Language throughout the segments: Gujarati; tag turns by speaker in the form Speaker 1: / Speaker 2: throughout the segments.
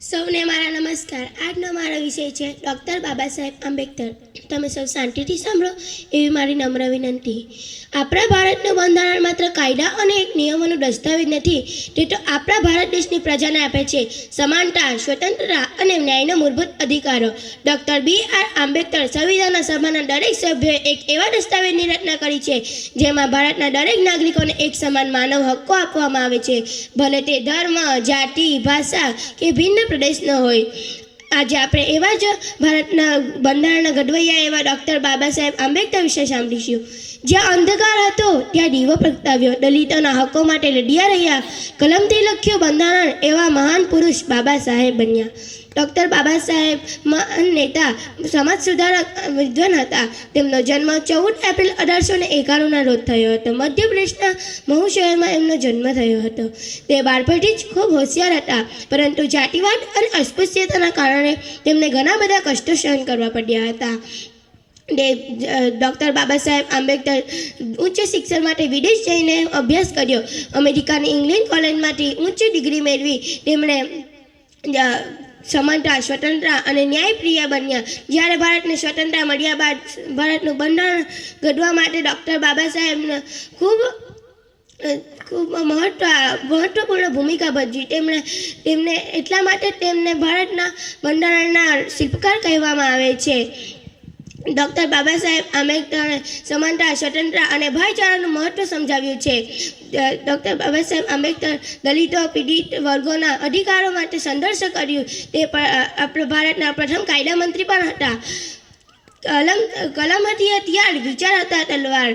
Speaker 1: સૌને મારા નમસ્કાર। આજનો મારો વિષય છે ડૉક્ટર બાબા સાહેબ આંબેડકર। તમે સૌ શાંતિથી સાંભળો એવી મારી નમ્ર વિનંતી। આપણા ભારતનું બંધારણ માત્ર કાયદા અને એક નિયમોનું દસ્તાવેજ નથી, તે તો આપણા ભારત દેશની પ્રજાને આપે છે સમાનતા, સ્વતંત્રતા અને ન્યાયના મૂળભૂત અધિકારો। Doctor B.R. આંબેડકર સંવિધાન સભાના દરેક સભ્યોએ એક એવા દસ્તાવેજની રચના કરી છે જેમાં ભારતના દરેક નાગરિકોને એક સમાન માનવ હક્કો આપવામાં આવે છે, ભલે તે ધર્મ, જાતિ, ભાષા કે ભિન્ન પ્રદેશનો હોય। આજે આપણે એવા જ ભારતના બંધારણના ઘડવૈયા એવા ડૉક્ટર બાબા સાહેબ આંબેડકર વિશે સાંભળીશું। જ્યાં અંધકાર હતો ત્યાં દીવો પ્રગટાવ્યો, દલિતોના હક્કો માટે લડ્યા રહ્યા, કલમથી લખ્યું બંધારણ, એવા મહાન પુરુષ બાબા સાહેબ બન્યા। ડૉક્ટર બાબા સાહેબ મહાન નેતા, સમાજ સુધારક, વિદ્વાન હતા। તેમનો જન્મ 14 એપ્રિલ 1891ના રોજ થયો હતો। મધ્યપ્રદેશના મહુ શહેરમાં એમનો જન્મ થયો હતો। તે બાળપણથી જ ખૂબ હોશિયાર હતા, પરંતુ જાતિવાદ અને અસ્પૃશ્યતાના કારણે તેમને ઘણા બધા કષ્ટો સહન કરવા પડ્યા હતા। ડૉક્ટર બાબા સાહેબ આંબેડકર ઉચ્ચ શિક્ષણ માટે વિદેશ જઈને અભ્યાસ કર્યો। અમેરિકાની ઇંગ્લેન્ડ કોલેજમાંથી ઉચ્ચ ડિગ્રી મેળવી તેમણે સમાનતા, સ્વતંત્રતા અને ન્યાયપ્રિય બન્યા। જ્યારે ભારતને સ્વતંત્રતા મળ્યા બાદ ભારતનું બંધારણ ઘડવા માટે ડૉક્ટર બાબા સાહેબને ખૂબ મહત્વપૂર્ણ ભૂમિકા ભજવી। તેમને એટલા માટે તેમને ભારતના બંધારણના શિલ્પકાર કહેવામાં આવે છે। ડૉક્ટર બાબા સાહેબ આંબેડકરે સમાનતા, સ્વતંત્રતા અને ભાઈચારાનું મહત્ત્વ સમજાવ્યું છે। ડૉક્ટર બાબા સાહેબ આંબેડકર દલિતો, પીડિત વર્ગોના અધિકારો માટે સંઘર્ષ કર્યું। તે આપણા ભારતના પ્રથમ કાયદા મંત્રી પણ હતા। કલમ હતી હથિયાર, વિચાર હતા તલવાર।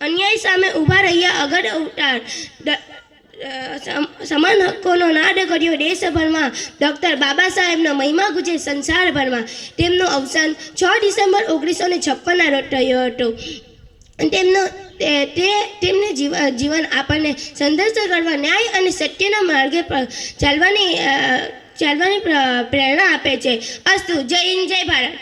Speaker 1: અન્યાય સામે ઊભા રહ્યા અગર અવતાર। સમાન હક્કોનો નાદ કર્યો દેશભરમાં। ડૉક્ટર બાબા સાહેબનો મહિમા ગુજે સંસારભરમાં। તેમનું અવસાન 6 ડિસેમ્બર 1956ના રોજ થયું હતું। તેમને જીવન આપણને સંઘર્ષ કરવા, ન્યાય અને સત્યના માર્ગે પર ચાલવાની પ્રેરણા આપે છે। અસ્તુ, જય હિન્દ, જય ભારત।